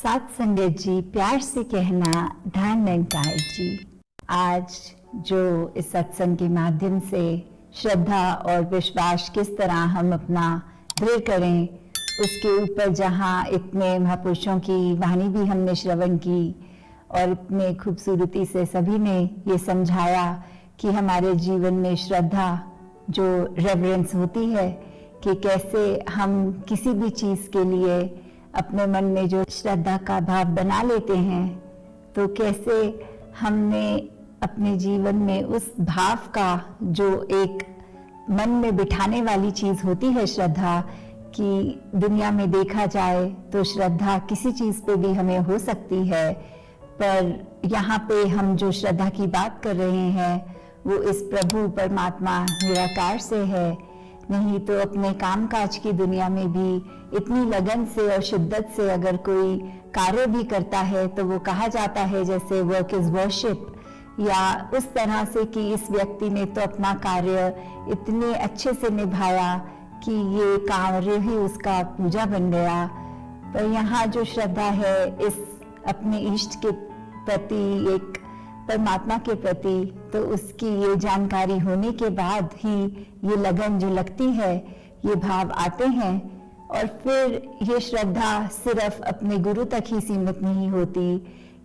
साथ संगत जी, प्यार से कहना ध्यान निरंकार जी। आज जो इस सत्संग के माध्यम से श्रद्धा और विश्वास किस तरह हम अपना दृढ़ करें, उसके ऊपर जहाँ इतने महापुरुषों की वाणी भी हमने श्रवण की और इतने खूबसूरती से सभी ने ये समझाया कि हमारे जीवन में श्रद्धा जो रेवरेंस होती है कि कैसे हम किसी भी चीज़ के लिए अपने मन में जो श्रद्धा का भाव बना लेते हैं, तो कैसे हमने अपने जीवन में उस भाव का जो एक मन में बिठाने वाली चीज़ होती है श्रद्धा, कि दुनिया में देखा जाए तो श्रद्धा किसी चीज़ पे भी हमें हो सकती है, पर यहाँ पे हम जो श्रद्धा की बात कर रहे हैं वो इस प्रभु परमात्मा निराकार से है। नहीं तो अपने कामकाज की दुनिया में भी इतनी लगन से और शिद्दत से अगर कोई कार्य भी करता है तो वो कहा जाता है जैसे वर्क इज वर्शिप, या उस तरह से कि इस व्यक्ति ने तो अपना कार्य इतने अच्छे से निभाया कि ये कार्य ही उसका पूजा बन गया। पर यहाँ जो श्रद्धा है इस अपने इष्ट के प्रति, एक परमात्मा के प्रति, तो उसकी ये जानकारी होने के बाद ही ये लगन जो लगती है, ये भाव आते हैं। और फिर ये श्रद्धा सिर्फ अपने गुरु तक ही सीमित नहीं होती,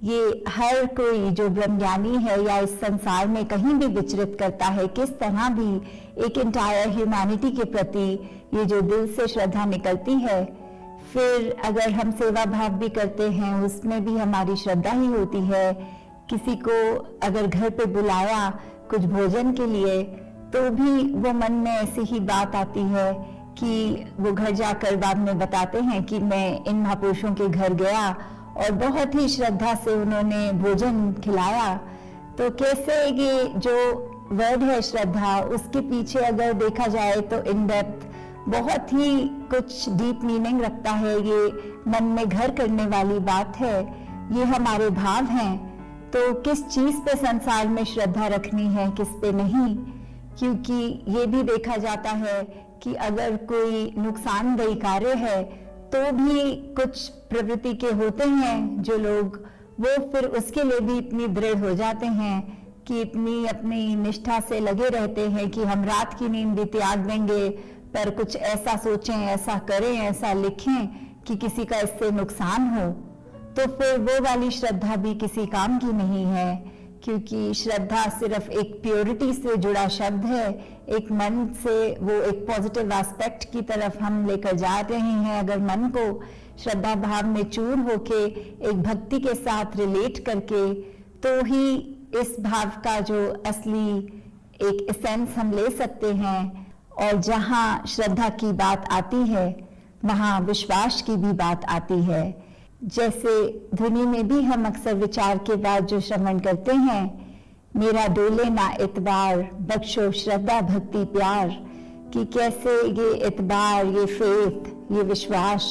ये हर कोई जो ब्रह्मज्ञानी है या इस संसार में कहीं भी विचरित करता है, किस तरह भी एक इंटायर ह्यूमैनिटी के प्रति ये जो दिल से श्रद्धा निकलती है। फिर अगर हम सेवा भाव भी करते हैं उसमें भी हमारी श्रद्धा ही होती है। किसी को अगर घर पे बुलाया कुछ भोजन के लिए, तो भी वो मन में ऐसी ही बात आती है कि वो घर जाकर बाद में बताते हैं कि मैं इन महापुरुषों के घर गया और बहुत ही श्रद्धा से उन्होंने भोजन खिलाया। तो कैसे ये जो वर्ड है श्रद्धा, उसके पीछे अगर देखा जाए तो इन डेप्थ बहुत ही कुछ डीप मीनिंग रखता है। ये मन में घर करने वाली बात है, ये हमारे भाव हैं। तो किस चीज़ पे संसार में श्रद्धा रखनी है, किस पे नहीं, क्योंकि ये भी देखा जाता है कि अगर कोई नुकसानदेह कार्य है तो भी कुछ प्रवृत्ति के होते हैं जो लोग, वो फिर उसके लिए भी इतनी दृढ़ हो जाते हैं कि इतनी अपनी निष्ठा से लगे रहते हैं कि हम रात की नींद भी त्याग देंगे, पर कुछ ऐसा सोचें, ऐसा करें, ऐसा लिखें कि किसी का इससे नुकसान हो। तो फिर वो वाली श्रद्धा भी किसी काम की नहीं है, क्योंकि श्रद्धा सिर्फ एक प्योरिटी से जुड़ा शब्द है, एक मन से वो एक पॉजिटिव एस्पेक्ट की तरफ हम लेकर जा रहे हैं। अगर मन को श्रद्धा भाव में चूर होके एक भक्ति के साथ रिलेट करके, तो ही इस भाव का जो असली एक एसेंस हम ले सकते हैं। और जहाँ श्रद्धा की बात आती है वहाँ विश्वास की भी बात आती है। जैसे ध्वनि में भी हम अक्सर विचार के बाद जो श्रवण करते हैं, मेरा डोले ना इतबार, बख्शो श्रद्धा भक्ति प्यार, कि कैसे ये इतबार, ये फेथ, ये विश्वास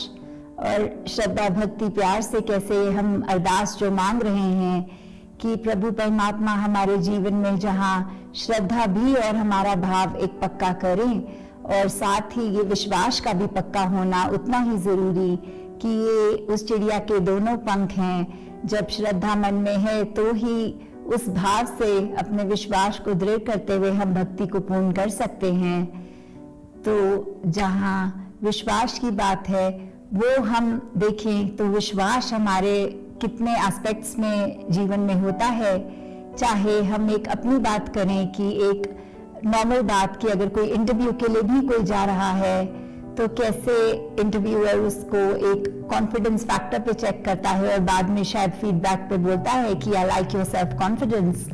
और श्रद्धा भक्ति प्यार से कैसे हम अरदास जो मांग रहे हैं कि प्रभु परमात्मा हमारे जीवन में जहाँ श्रद्धा भी और हमारा भाव एक पक्का करें, और साथ ही ये विश्वास का भी पक्का होना उतना ही जरूरी कि ये उस चिड़िया के दोनों पंख हैं। जब श्रद्धा मन में है तो ही उस भाव से अपने विश्वास को दृढ़ करते हुए हम भक्ति को पूर्ण कर सकते हैं। तो जहाँ विश्वास की बात है वो हम देखें तो विश्वास हमारे कितने एस्पेक्ट्स में जीवन में होता है। चाहे हम एक अपनी बात करें कि एक नॉर्मल बात की, अगर कोई इंटरव्यू के लिए भी कोई जा रहा है तो कैसे इंटरव्यूअर उसको एक कॉन्फिडेंस फैक्टर पे चेक करता है और बाद में शायद फीडबैक पे बोलता है कि I like your self confidence.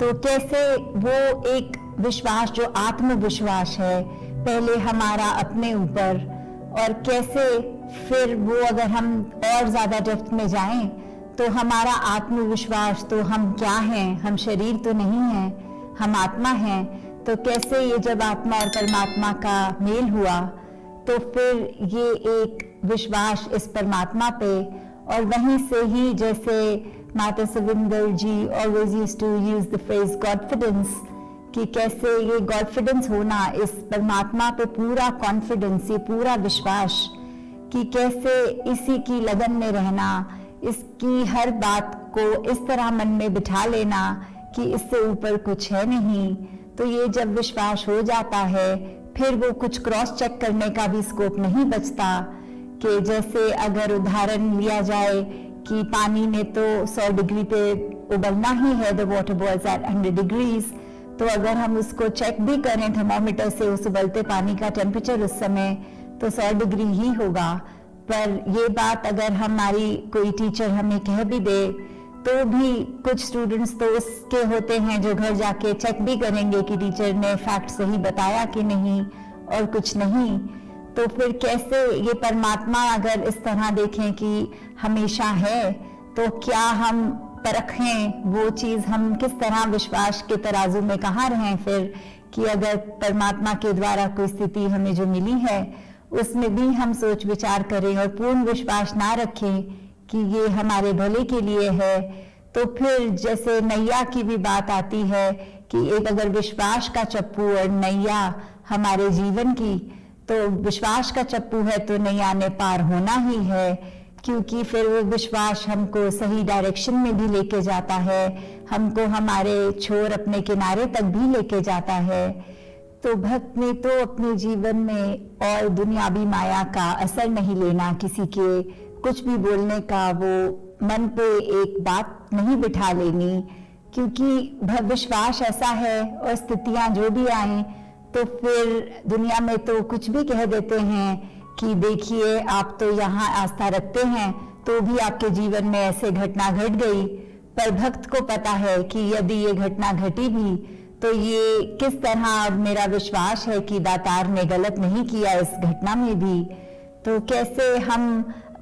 तो कैसे वो एक विश्वास जो आत्मविश्वास है पहले हमारा अपने ऊपर, और कैसे फिर वो अगर हम और ज्यादा डेप्थ में जाएं तो हमारा आत्मविश्वास, तो हम क्या हैं, हम शरीर तो नहीं हैं, हम आत्मा हैं। तो कैसे ये जब आत्मा और परमात्मा का मेल हुआ तो फिर ये एक विश्वास इस परमात्मा पे, और वहीं से ही जैसे Mata Savinder ji always used to use the phrase godfidence, कि कैसे ये गॉडफिडेंस होना, इस परमात्मा पे पूरा कॉन्फिडेंस, ये पूरा विश्वास, कि कैसे इसी की लगन में रहना, इसकी हर बात को इस तरह मन में बिठा लेना कि इससे ऊपर कुछ है नहीं, तो ये जब विश्वास हो जाता है फिर वो कुछ क्रॉस चेक करने का भी स्कोप नहीं बचता। कि जैसे अगर उदाहरण लिया जाए कि पानी में तो 100 डिग्री पे उबलना ही है, the water boils at 100 degrees, तो अगर हम उसको चेक भी करें थर्मोमीटर से उस उबलते पानी का टेम्परेचर उस समय, तो 100 डिग्री ही होगा। पर ये बात अगर हमारी कोई टीचर हमें कह भी दे तो भी कुछ स्टूडेंट्स तो उसके होते हैं जो घर जाके चेक भी करेंगे कि टीचर ने फैक्ट सही बताया कि नहीं, और कुछ नहीं। तो फिर कैसे ये परमात्मा अगर इस तरह देखें कि हमेशा है, तो क्या हम परखें वो चीज, हम किस तरह विश्वास के तराजू में कहाँ रहें फिर, कि अगर परमात्मा के द्वारा कोई स्थिति हमें जो मिली है उसमें भी हम सोच विचार करें और पूर्ण विश्वास ना रखें कि ये हमारे भले के लिए है। तो फिर जैसे नैया की भी बात आती है कि एक अगर विश्वास का चप्पू और नैया हमारे जीवन की, तो विश्वास का चप्पू है तो नैया ने पार होना ही है, क्योंकि फिर वो विश्वास हमको सही डायरेक्शन में भी लेके जाता है, हमको हमारे छोर अपने किनारे तक भी लेके जाता है। तो भक्त ने तो अपने जीवन में और दुनियावी माया का असर नहीं लेना, किसी के कुछ भी बोलने का वो मन पे एक बात नहीं बिठा लेनी, क्योंकि विश्वास ऐसा है और स्थितियां जो भी आए तो फिर दुनिया में तो कुछ भी कह देते हैं कि देखिए आप तो यहाँ आस्था रखते हैं तो भी आपके जीवन में ऐसे घटना घट गई। पर भक्त को पता है कि यदि ये घटना घटी भी तो ये किस तरह मेरा विश्वास है कि दातार ने गलत नहीं किया इस घटना में भी। तो कैसे हम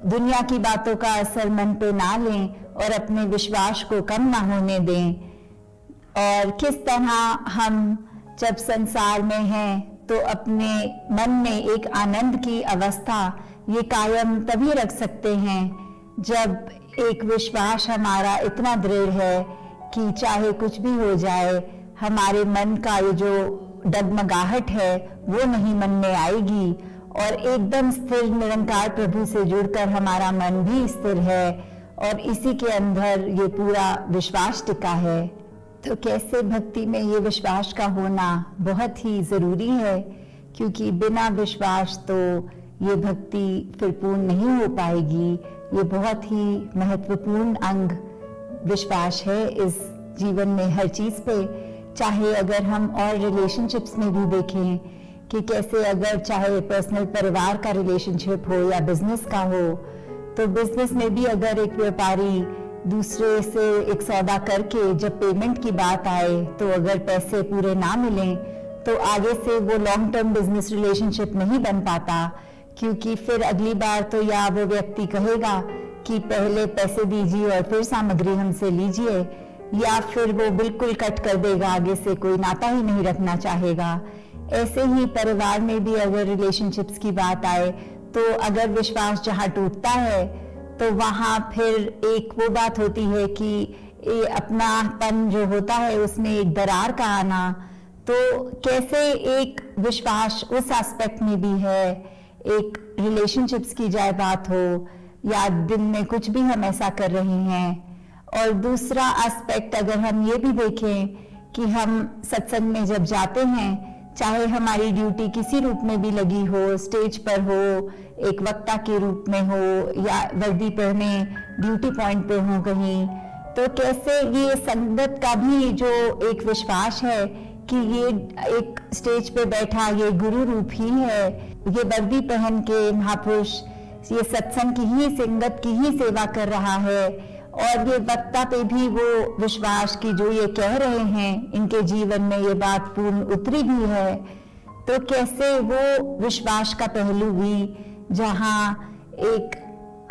दुनिया की बातों का असर मन पे ना लें और अपने विश्वास को कम ना होने दें, और किस तरह हम जब संसार में हैं तो अपने मन में एक आनंद की अवस्था ये कायम तभी रख सकते हैं जब एक विश्वास हमारा इतना दृढ़ है कि चाहे कुछ भी हो जाए हमारे मन का ये जो डगमगाहट है वो नहीं मन में आएगी, और एकदम स्थिर निरंकार प्रभु से जुड़कर हमारा मन भी स्थिर है और इसी के अंदर ये पूरा विश्वास टिका है। तो कैसे भक्ति में ये विश्वास का होना बहुत ही जरूरी है, क्योंकि बिना विश्वास तो ये भक्ति फिर पूर्ण नहीं हो पाएगी। ये बहुत ही महत्वपूर्ण अंग विश्वास है इस जीवन में हर चीज पे। चाहे अगर हम और रिलेशनशिप्स में भी देखें कि कैसे अगर चाहे पर्सनल परिवार का रिलेशनशिप हो या बिजनेस का हो, तो बिजनेस में भी अगर एक व्यापारी दूसरे से एक सौदा करके जब पेमेंट की बात आए तो अगर पैसे पूरे ना मिलें तो आगे से वो लॉन्ग टर्म बिजनेस रिलेशनशिप नहीं बन पाता, क्योंकि फिर अगली बार तो या वो व्यक्ति कहेगा कि पहले पैसे दीजिए और फिर सामग्री हमसे लीजिए, या फिर वो बिल्कुल कट कर देगा, आगे से कोई नाता ही नहीं रखना चाहेगा। ऐसे ही परिवार में भी अगर रिलेशनशिप्स की बात आए तो अगर विश्वास जहाँ टूटता है तो वहाँ फिर एक वो बात होती है कि अपनापन जो होता है उसमें एक दरार का आना। तो कैसे एक विश्वास उस एस्पेक्ट में भी है, एक रिलेशनशिप्स की जाए बात हो या दिन में कुछ भी हम ऐसा कर रहे हैं। और दूसरा एस्पेक्ट अगर हम ये भी देखें कि हम सत्संग में जब जाते हैं, चाहे हमारी ड्यूटी किसी रूप में भी लगी हो, स्टेज पर हो, एक वक्ता के रूप में हो या वर्दी पहने ड्यूटी पॉइंट पे हो कहीं, तो कैसे ये संगत का भी जो एक विश्वास है कि ये एक स्टेज पे बैठा ये गुरु रूप ही है, ये वर्दी पहन के महापुरुष ये सत्संग की ही संगत की ही सेवा कर रहा है, और ये वक्ता पे भी वो विश्वास की जो ये कह रहे हैं इनके जीवन में ये बात पूर्ण उतरी भी है। तो कैसे वो विश्वास का पहलू भी, जहाँ एक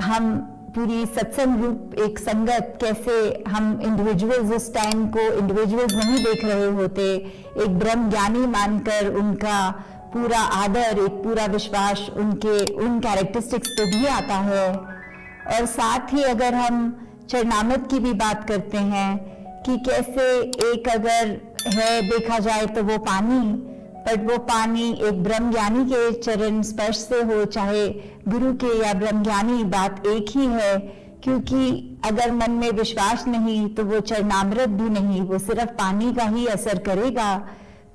हम पूरी सत्संग रूप एक संगत, कैसे हम इंडिविजुअल्स उस टाइम को इंडिविजुअल्स नहीं देख रहे होते, एक ब्रह्म ज्ञानी मानकर उनका पूरा आदर, एक पूरा विश्वास उनके उन कैरेक्टरिस्टिक्स पे भी आता है। और साथ ही अगर हम चरणामृत की भी बात करते हैं कि कैसे एक अगर है देखा जाए तो वो पानी, बट वो पानी एक ब्रह्म ज्ञानी के चरण स्पर्श से हो, चाहे गुरु के या ब्रह्म ज्ञानी, बात एक ही है क्योंकि अगर मन में विश्वास नहीं तो वो चरणामृत भी नहीं, वो सिर्फ पानी का ही असर करेगा।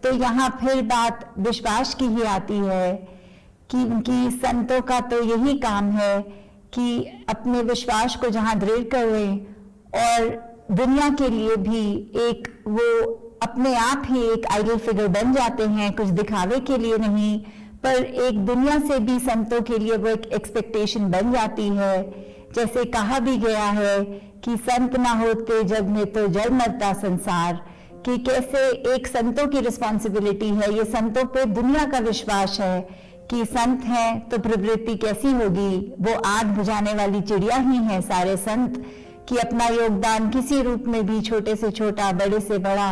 तो यहाँ फिर बात विश्वास की ही आती है कि उनकी संतों का तो यही काम है कि अपने विश्वास को जहाँ दृढ़ करें और दुनिया के लिए भी एक वो अपने आप ही एक आइडल फिगर बन जाते हैं, कुछ दिखावे के लिए नहीं, पर एक दुनिया से भी संतों के लिए वो एक एक्सपेक्टेशन बन जाती है। जैसे कहा भी गया है कि संत ना होते जग में तो जड़ मरता संसार, कि कैसे एक संतों की रिस्पॉन्सिबिलिटी है, ये संतों पे दुनिया का विश्वास है कि संत हैं तो प्रवृत्ति कैसी होगी, वो आग बुझाने वाली चिड़िया ही है सारे संत, कि अपना योगदान किसी रूप में भी, छोटे से छोटा बड़े से बड़ा,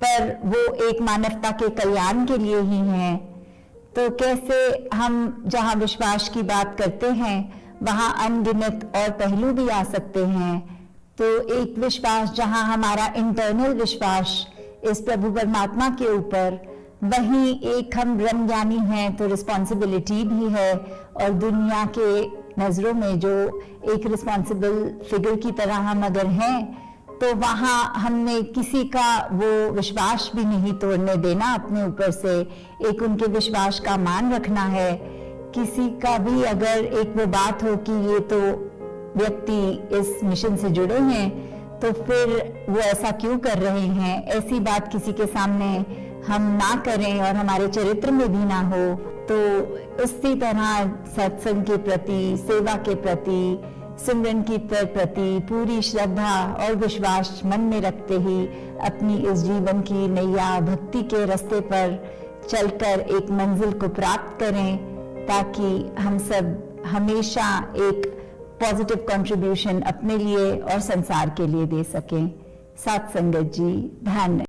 पर वो एक मानवता के कल्याण के लिए ही हैं। तो कैसे हम जहाँ विश्वास की बात करते हैं वहाँ अनगिनत और पहलू भी आ सकते हैं। तो एक विश्वास जहाँ हमारा इंटरनल विश्वास इस प्रभु परमात्मा के ऊपर, वहीं एक हम ब्रह्म ज्ञानी हैं तो रिस्पॉन्सिबिलिटी भी है, और दुनिया के नजरों में जो एक रिस्पॉन्सिबल फिगर की तरह हम अगर हैं तो वहाँ हमने किसी का वो विश्वास भी नहीं तोड़ने देना, अपने ऊपर से एक उनके विश्वास का मान रखना है। किसी का भी अगर एक वो बात हो कि ये तो व्यक्ति इस मिशन से जुड़े हैं तो फिर वो ऐसा क्यों कर रहे हैं, ऐसी बात किसी के सामने हम ना करें और हमारे चरित्र में भी ना हो। तो इसी तरह सत्संग के प्रति, सेवा के प्रति, सिमरन की प्रति पूरी श्रद्धा और विश्वास मन में रखते ही अपनी इस जीवन की नैया भक्ति के रास्ते पर चलकर एक मंजिल को प्राप्त करें, ताकि हम सब हमेशा एक पॉजिटिव कंट्रीब्यूशन अपने लिए और संसार के लिए दे सकें। साथ संगत जी, ध्यान